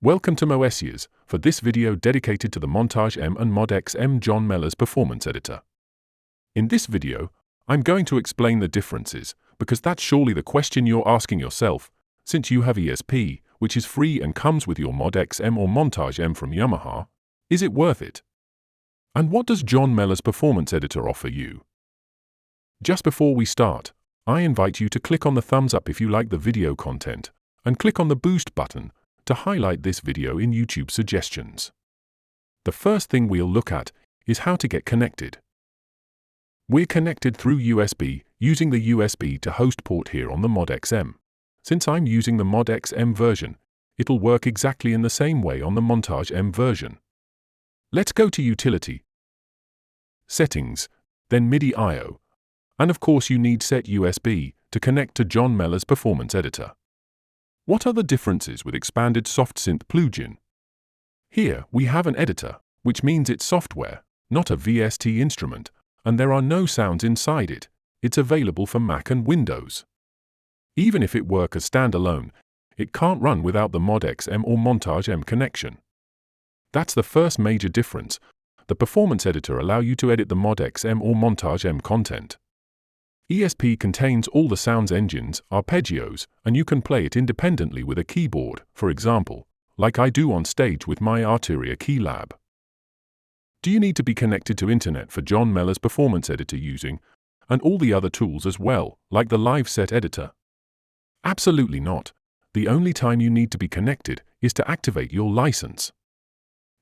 Welcome to Moessieurs, for this video dedicated to the Montage M and MODX M John Melas Performance Editor. In this video, I'm going to explain the differences, because that's surely the question you're asking yourself, since you have ESP, which is free and comes with your MODX M or Montage M from Yamaha. Is it worth it? And what does John Melas Performance Editor offer you? Just before we start, I invite you to click on the thumbs up if you like the video content, and click on the boost button to highlight this video in YouTube suggestions. The first thing we'll look at is how to get connected. We're connected through USB using the USB to host port here on the MODX M. Since I'm using the MODX M version, it'll work exactly in the same way on the Montage M version. Let's go to Utility, Settings, then MIDI I/O, and of course you need set USB to connect to John Melas Performance Editor. What are the differences with expanded soft synth plugin? Here we have an editor, which means it's software, not a VST instrument, and there are no sounds inside it. It's available for Mac and Windows. Even if it works as standalone, it can't run without the MODX M or Montage M connection. That's the first major difference. The Performance Editor allows you to edit the MODX M or Montage M content. ESP contains all the sounds engines, arpeggios, and you can play it independently with a keyboard, for example, like I do on stage with my Arpeggio keylab. Do you need to be connected to internet for John Melas Performance Editor using, and all the other tools as well, like the Live Set Editor? Absolutely not. The only time you need to be connected is to activate your license.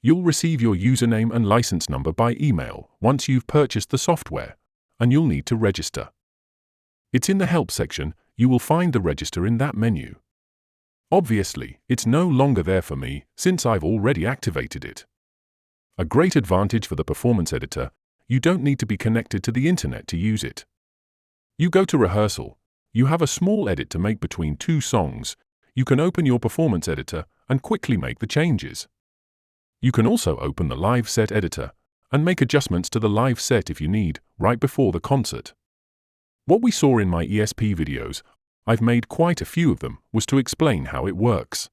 You'll receive your username and license number by email once you've purchased the software, and you'll need to register. It's in the Help section. You will find the register in that menu. Obviously, it's no longer there for me since I've already activated it. A great advantage for the Performance Editor, you don't need to be connected to the internet to use it. You go to Rehearsal, you have a small edit to make between two songs, you can open your Performance Editor and quickly make the changes. You can also open the Live Set Editor and make adjustments to the live set if you need, right before the concert. What we saw in my ESP videos, I've made quite a few of them, was to explain how it works.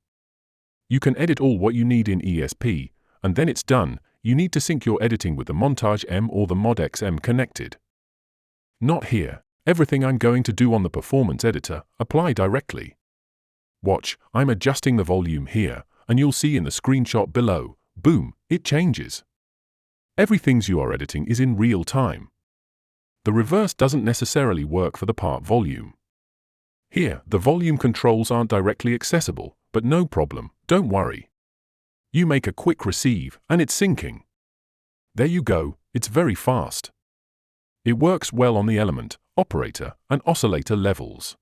You can edit all what you need in ESP, and then it's done. You need to sync your editing with the Montage M or the MODX M connected. Not here. Everything I'm going to do on the Performance Editor apply directly. Watch, I'm adjusting the volume here, and you'll see in the screenshot below, boom, it changes. Everything you are editing is in real time. The reverse doesn't necessarily work for the part volume. Here, the volume controls aren't directly accessible, but no problem, don't worry. You make a quick receive, and it's syncing. There you go, it's very fast. It works well on the element, operator, and oscillator levels.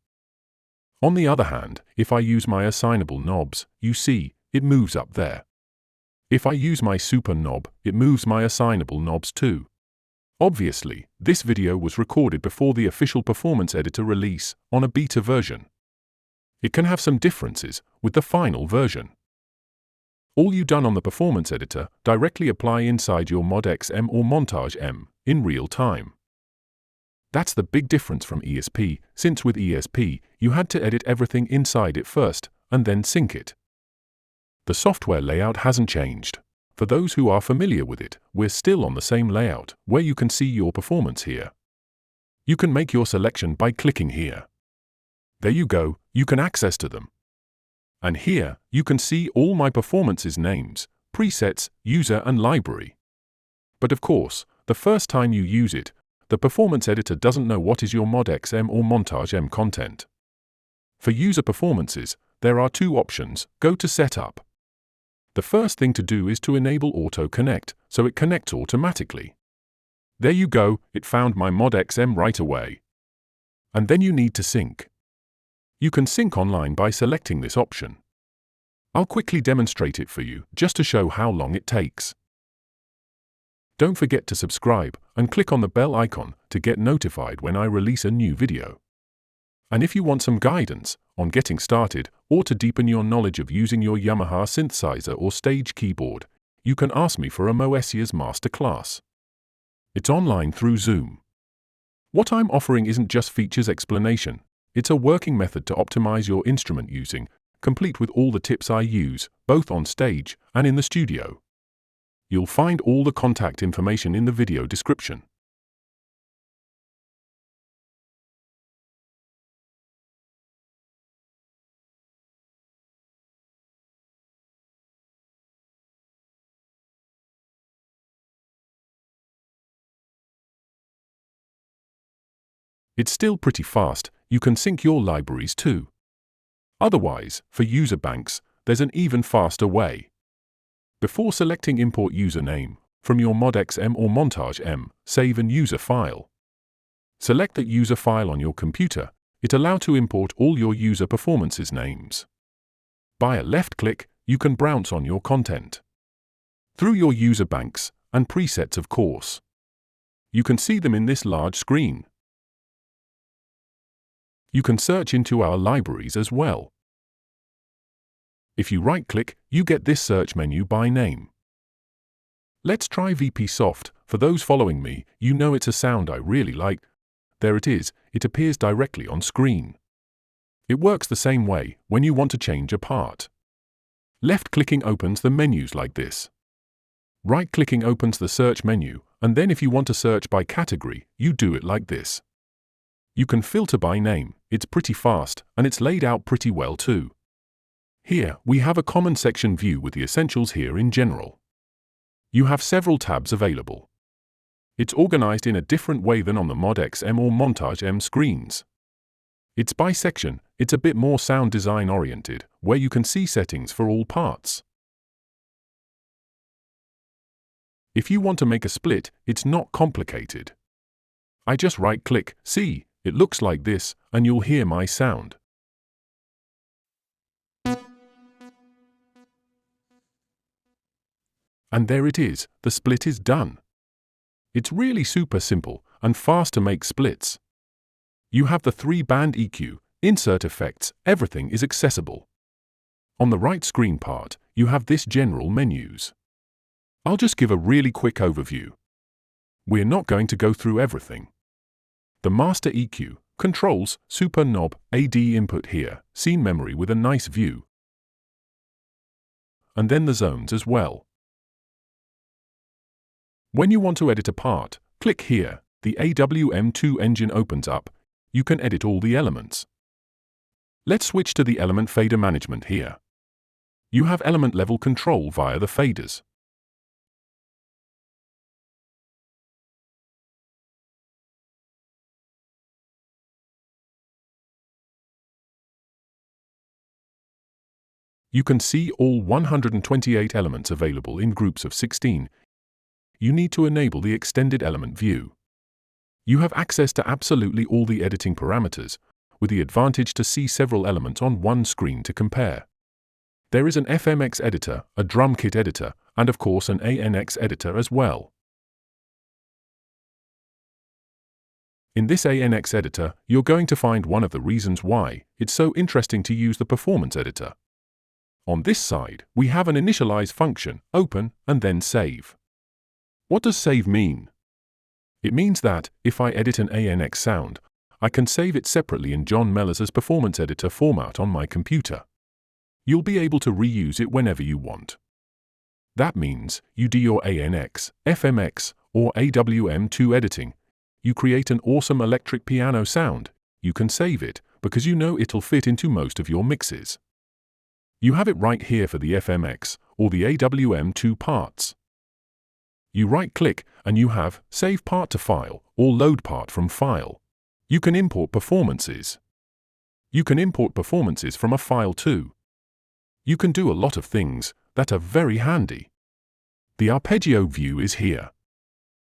On the other hand, if I use my assignable knobs, you see, it moves up there. If I use my super knob, it moves my assignable knobs too. Obviously, this video was recorded before the official Performance Editor release on a beta version. It can have some differences with the final version. All you done on the Performance Editor directly apply inside your MODX M or Montage M in real time. That's the big difference from ESP, since with ESP you had to edit everything inside it first and then sync it. The software layout hasn't changed. For those who are familiar with it, we're still on the same layout, where you can see your performance here. You can make your selection by clicking here. There you go, you can access to them. And here, you can see all my performances names, presets, user and library. But of course, the first time you use it, the Performance Editor doesn't know what is your MODX M or Montage M content. For user performances, there are two options. Go to Setup. The first thing to do is to enable Auto Connect, so it connects automatically. There you go, it found my MODX M right away. And then you need to sync. You can sync online by selecting this option. I'll quickly demonstrate it for you, just to show how long it takes. Don't forget to subscribe, and click on the bell icon to get notified when I release a new video. And if you want some guidance on getting started, or to deepen your knowledge of using your Yamaha Synthesizer or stage keyboard, you can ask me for a Moessieurs Master Class. It's online through Zoom. What I'm offering isn't just features explanation, it's a working method to optimize your instrument using complete with all the tips I use, both on stage and in the studio. You'll find all the contact information in the video description. It's still pretty fast. You can sync your libraries too. Otherwise, for user banks, there's an even faster way. Before selecting Import Username, from your MODX M or Montage M, save an user file. Select that user file on your computer. It allows to import all your user performances names. By a left click, you can browse on your content. Through your user banks and presets, of course. You can see them in this large screen. You can search into our libraries as well. If you right-click, you get this search menu by name. Let's try VP Soft. For those following me, you know it's a sound I really like. There it is. It appears directly on screen. It works the same way when you want to change a part. Left-clicking opens the menus like this. Right-clicking opens the search menu, and then if you want to search by category, you do it like this. You can filter by name. It's pretty fast, and it's laid out pretty well too. Here, we have a common section view with the essentials here in general. You have several tabs available. It's organized in a different way than on the MODX M or Montage M screens. It's by section. It's a bit more sound design oriented, where you can see settings for all parts. If you want to make a split, it's not complicated. I just right-click, see, it looks like this, and you'll hear my sound. And there it is, the split is done. It's really super simple and fast to make splits. You have the 3-band EQ, insert effects, everything is accessible. On the right screen part, you have this general menus. I'll just give a really quick overview. We're not going to go through everything. The master EQ, controls, super knob, AD input here, scene memory with a nice view. And then the zones as well. When you want to edit a part, click here, the AWM2 engine opens up, you can edit all the elements. Let's switch to the element fader management here. You have element level control via the faders. You can see all 128 elements available in groups of 16. You need to enable the extended element view. You have access to absolutely all the editing parameters, with the advantage to see several elements on one screen to compare. There is an FMX editor, a drum kit editor, and of course an ANX editor as well. In this ANX editor, you're going to find one of the reasons why it's so interesting to use the Performance Editor. On this side, we have an initialize function, open, and then save. What does save mean? It means that, if I edit an ANX sound, I can save it separately in John Melas Performance Editor format on my computer. You'll be able to reuse it whenever you want. That means, you do your ANX, FMX, or AWM2 editing. You create an awesome electric piano sound. You can save it, because you know it'll fit into most of your mixes. You have it right here for the FMX, or the AWM2 parts. You right-click, and you have Save Part to File, or Load Part from File. You can import performances. You can import performances from a file too. You can do a lot of things that are very handy. The Arpeggio view is here.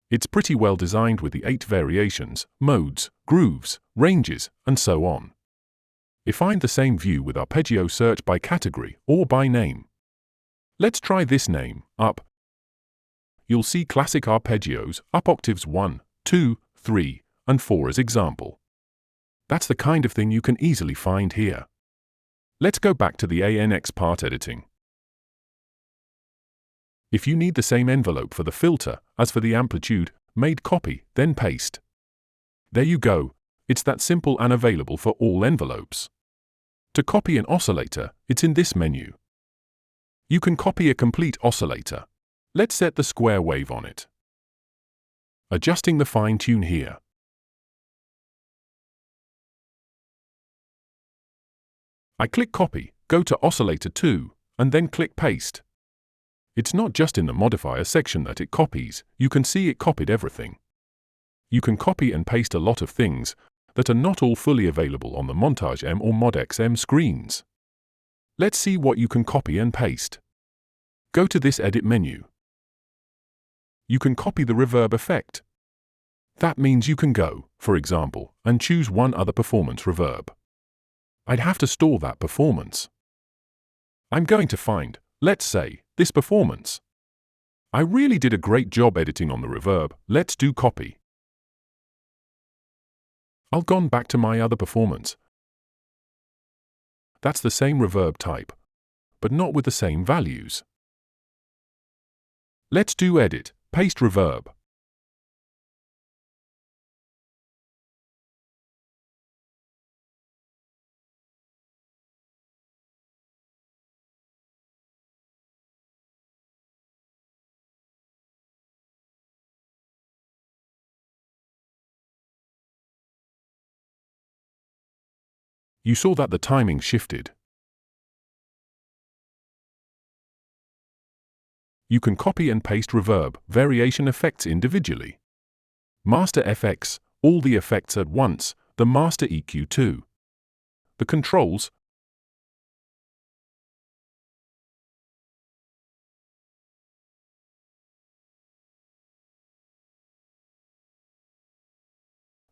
It's pretty well designed with the 8 variations, modes, grooves, ranges, and so on. Find the same view with Arpeggio search by category or by name. Let's try this name, up. You'll see classic arpeggios, up octaves 1, 2, 3, and 4 as example. That's the kind of thing you can easily find here. Let's go back to the ANX part editing. If you need the same envelope for the filter as for the amplitude, made copy, then paste. There you go. It's that simple and available for all envelopes. To copy an oscillator, it's in this menu. You can copy a complete oscillator. Let's set the square wave on it. Adjusting the fine tune here. I click Copy, go to Oscillator 2, and then click Paste. It's not just in the modifier section that it copies, you can see it copied everything. You can copy and paste a lot of things that are not all fully available on the Montage M or MODX M screens. Let's see what you can copy and paste. Go to this Edit menu. You can copy the reverb effect. That means you can go, for example, and choose one other performance reverb. I'd have to store that performance. I'm going to find, let's say, this performance. I really did a great job editing on the reverb. Let's do copy. I'll gone back to my other performance. That's the same reverb type, but not with the same values. Let's do Edit, Paste Reverb. You saw that the timing shifted. You can copy and paste reverb variation effects individually. Master FX, all the effects at once, the Master EQ too. The controls,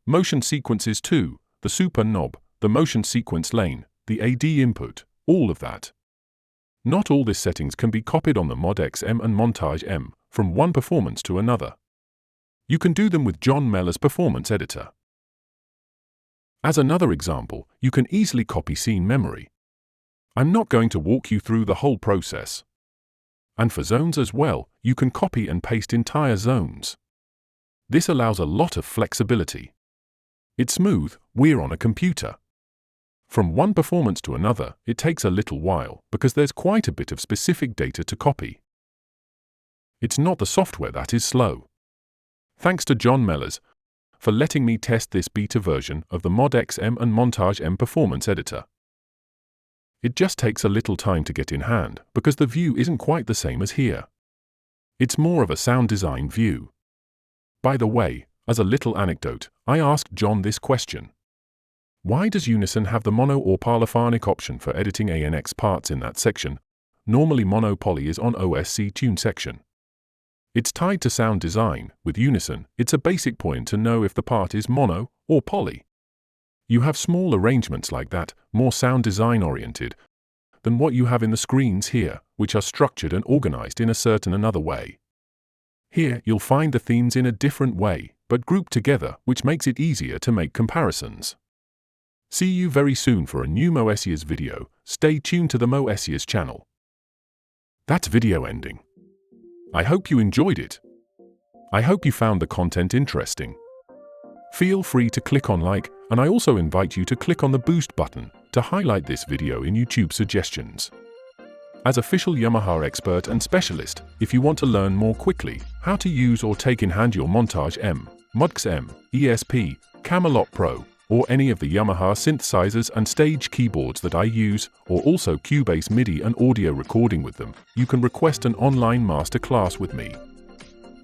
motion sequences too, the super knob, the motion sequence lane, the AD input, all of that. Not all these settings can be copied on the MODX M and Montage M from one performance to another. You can do them with John Melas Performance Editor. As another example, you can easily copy scene memory. I'm not going to walk you through the whole process. And for zones as well, you can copy and paste entire zones. This allows a lot of flexibility. It's smooth, we're on a computer. From one performance to another, it takes a little while because there's quite a bit of specific data to copy. It's not the software that is slow. Thanks to John Melas for letting me test this beta version of the MODX M and Montage M Performance Editor. It just takes a little time to get in hand because the view isn't quite the same as here. It's more of a sound design view. By the way, as a little anecdote, I asked John this question. Why does Unison have the mono or polyphonic option for editing ANX parts in that section? Normally mono poly is on OSC tune section. It's tied to sound design. With Unison, it's a basic point to know if the part is mono or poly. You have small arrangements like that, more sound design oriented, than what you have in the screens here, which are structured and organized in a certain another way. Here, you'll find the themes in a different way, but grouped together, which makes it easier to make comparisons. See you very soon for a new Moessieurs video. Stay tuned to the Moessieurs channel. That's video ending. I hope you enjoyed it. I hope you found the content interesting. Feel free to click on like, and I also invite you to click on the boost button to highlight this video in YouTube suggestions. As official Yamaha expert and specialist, if you want to learn more quickly how to use or take in hand your Montage M, MODX M, ESP, Camelot Pro, or any of the Yamaha synthesizers and stage keyboards that I use, or also Cubase MIDI and audio recording with them, you can request an online masterclass with me.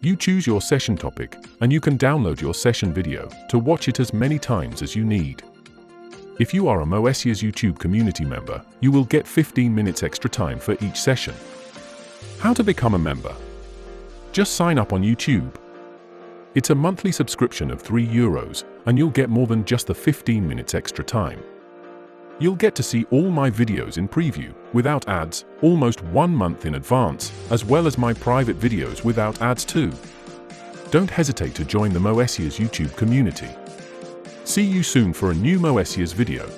You choose your session topic, and you can download your session video to watch it as many times as you need. If you are a Moessieurs YouTube community member, you will get 15 minutes extra time for each session. How to become a member? Just sign up on YouTube. It's a monthly subscription of €3, and you'll get more than just the 15 minutes extra time. You'll get to see all my videos in preview, without ads, almost 1 month in advance, as well as my private videos without ads too. Don't hesitate to join the Moessieurs YouTube community. See you soon for a new Moessieurs video.